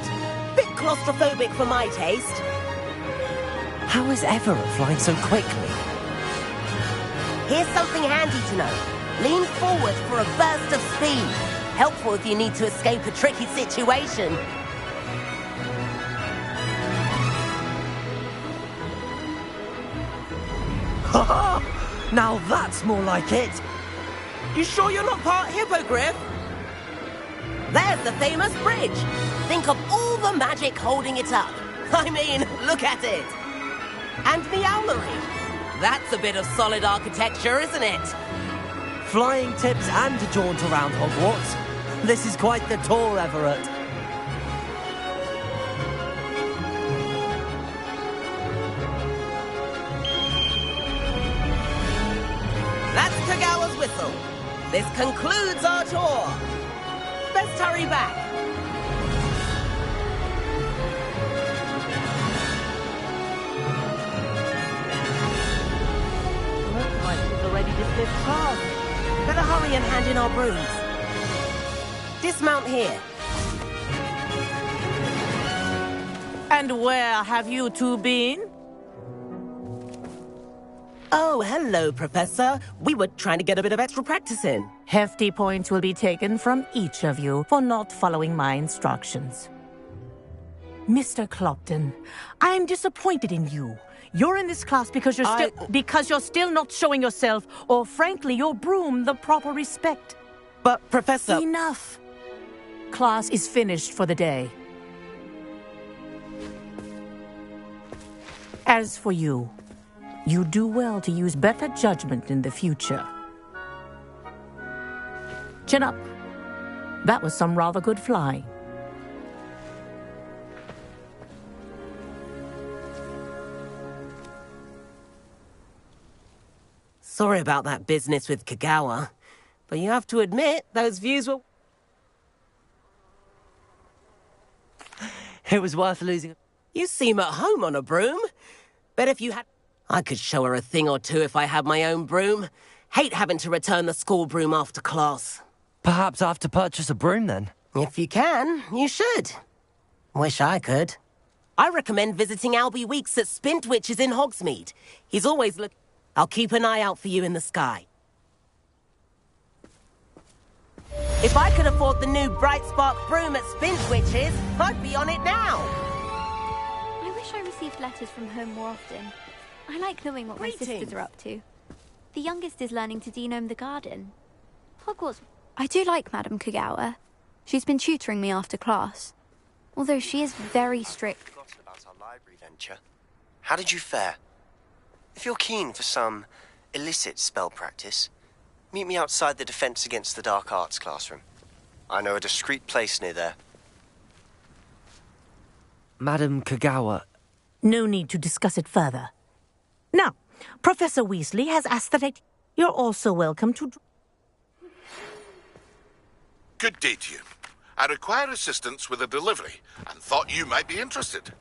Speaker 10: Bit claustrophobic for my taste.
Speaker 2: How is Everett flying so quickly?
Speaker 10: Here's something handy to know. Lean forward for a burst of speed. Helpful if you need to escape a tricky situation.
Speaker 2: Now that's more like it!
Speaker 10: You sure you're not part hippogriff? There's the famous bridge. Think of all the magic holding it up. I mean, look at it. And the owlery. That's a bit of solid architecture, isn't it?
Speaker 2: Flying tips and a jaunt around Hogwarts. This is quite the tour, Everett.
Speaker 10: That's Kagawa's whistle. This concludes our tour. Best hurry back. Looks like she's already dismissed class. Better hurry and hand in our brooms. Dismount here.
Speaker 9: And where have you two been?
Speaker 10: Oh, hello, Professor. We were trying to get a bit of extra practice in.
Speaker 9: Hefty points will be taken from each of you for not following my instructions. Mr. Clopton, I'm disappointed in you. You're in this class because you're still not showing yourself, or frankly, your broom the proper respect.
Speaker 10: But, Professor...
Speaker 9: Enough. Class is finished for the day. As for you, you do well to use better judgment in the future. Chin up. That was some rather good flying.
Speaker 10: Sorry about that business with Kagawa, but you have to admit, those views were...
Speaker 2: It was worth losing.
Speaker 10: You seem at home on a broom. Bet if you had... I could show her a thing or two if I had my own broom. Hate having to return the school broom after class.
Speaker 2: Perhaps I have to purchase a broom then.
Speaker 10: If you can, you should. Wish I could. I recommend visiting Albie Weeks at Spintwitches in Hogsmeade. He's always look... I'll keep an eye out for you in the sky. If I could afford the new Bright Spark broom at Spintwitches, I'd be on it now.
Speaker 11: I wish I received letters from home more often. I like knowing what my sisters are up to. The youngest is learning to denome the garden. Hogwarts... I do like Madame Kagawa. She's been tutoring me after class. Although she is very strict.
Speaker 12: Forgotten about our library venture. How did you fare? If you're keen for some illicit spell practice, meet me outside the Defense Against the Dark Arts classroom. I know a discreet place near there.
Speaker 2: Madame Kagawa.
Speaker 9: No need to discuss it further. Now, Professor Weasley has asked that you're also welcome to...
Speaker 6: Good day to you. I require assistance with a delivery and thought you might be interested.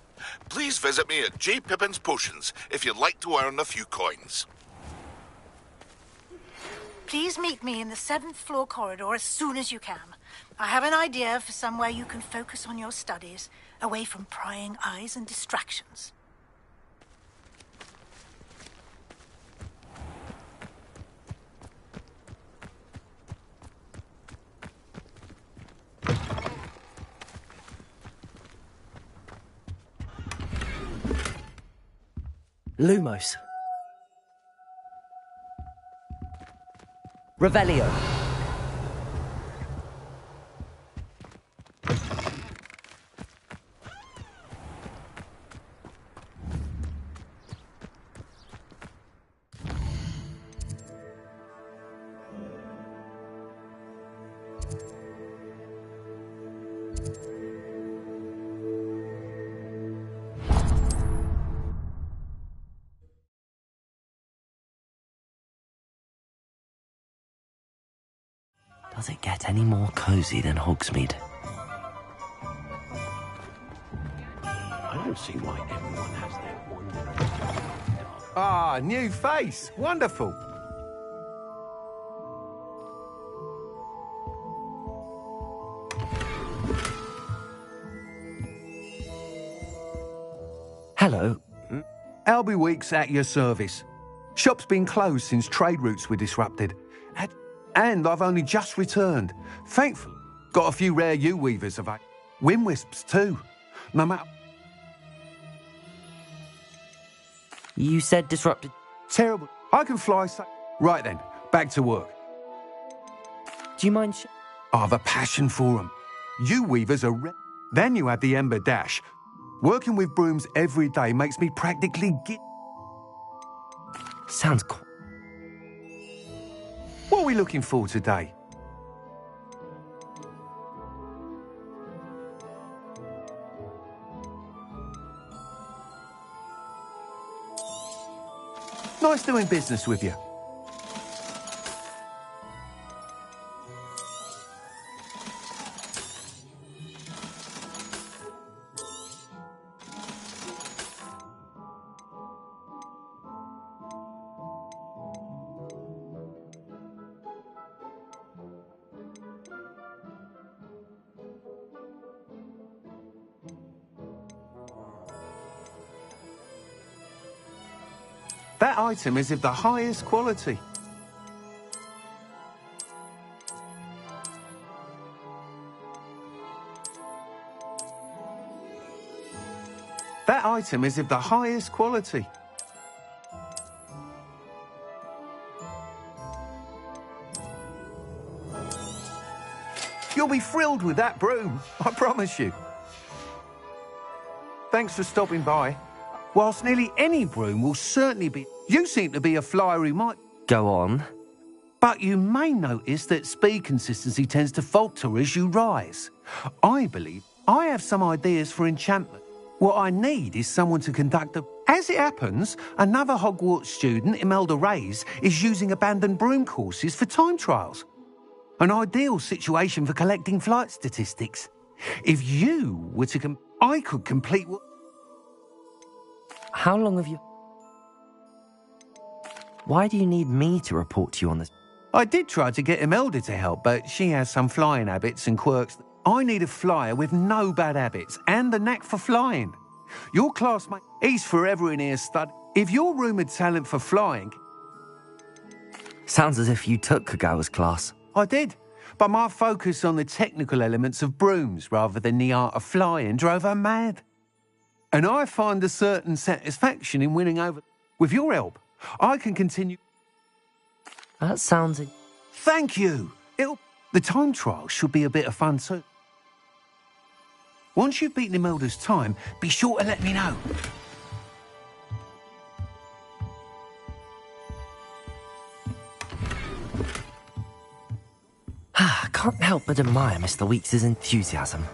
Speaker 6: Please visit me at J. Pippin's Potions if you'd like to earn a few coins.
Speaker 13: Please meet me in the 7th floor corridor as soon as you can. I have an idea for somewhere you can focus on your studies, away from prying eyes and distractions.
Speaker 2: Lumos. Revelio. Does it get any more cozy than Hogsmeade?
Speaker 1: I don't see why everyone has their one.
Speaker 14: Ah, new face. Wonderful.
Speaker 2: Hello.
Speaker 14: Albie Weeks at your service. Shop's been closed since trade routes were disrupted. And I've only just returned. Thankfully, got a few rare U-weavers of Windwisps too. No matter...
Speaker 2: You said disrupted...
Speaker 14: Terrible. I can fly Right then, back to work.
Speaker 2: Do you mind...
Speaker 14: I have a passion for them. U-weavers are... Then you have the Ember Dash. Working with brooms every day makes me practically
Speaker 2: Sounds cool.
Speaker 14: What are we looking for today? Nice doing business with you. That item is of the highest quality. That item is of the highest quality. You'll be thrilled with that broom, I promise you. Thanks for stopping by. Whilst nearly any broom will certainly be... You seem to be a flyer who might...
Speaker 2: Go on.
Speaker 14: But you may notice that speed consistency tends to falter as you rise. I believe I have some ideas for enchantment. What I need is someone to conduct a... As it happens, another Hogwarts student, Imelda Reyes, is using abandoned broom courses for time trials. An ideal situation for collecting flight statistics. If you were to... I could complete what...
Speaker 2: How long have you... Why do you need me to report to you on this?
Speaker 14: I did try to get Imelda to help, but she has some flying habits and quirks. I need a flyer with no bad habits and the knack for flying. Your classmate, he's forever in here studying. If your rumoured talent for flying...
Speaker 2: Sounds as if you took Kagawa's class.
Speaker 14: I did, but my focus on the technical elements of brooms rather than the art of flying drove her mad. And I find a certain satisfaction in winning over... With your help, I can continue...
Speaker 2: That sounds...
Speaker 14: Thank you! The time trial should be a bit of fun too. Once you've beaten Imelda's time, be sure to let me know.
Speaker 2: I can't help but admire Mr. Weeks' enthusiasm.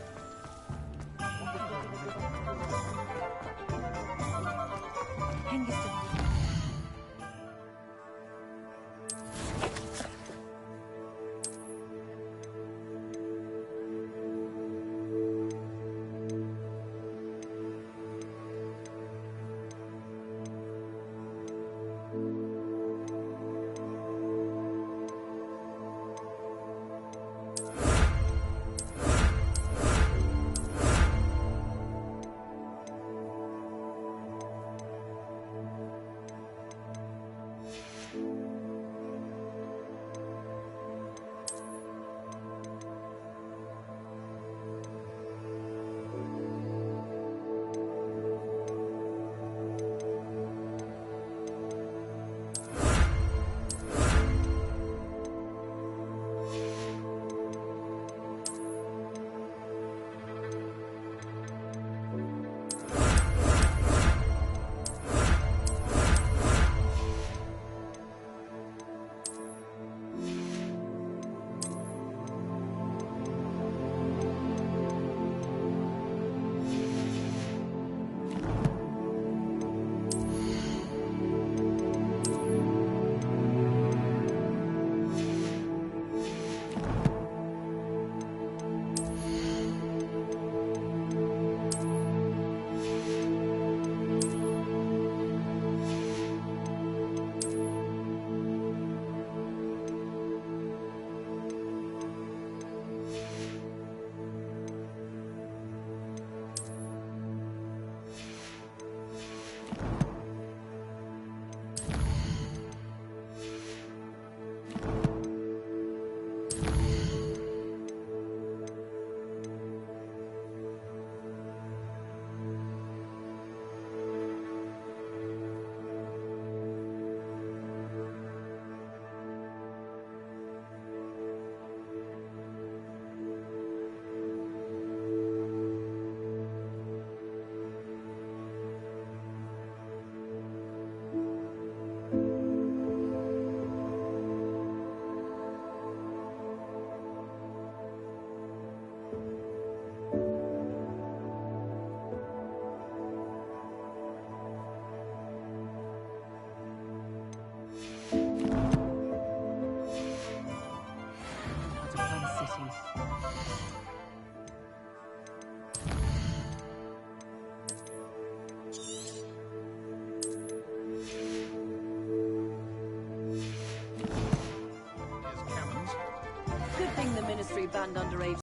Speaker 15: Good thing the Ministry banned underage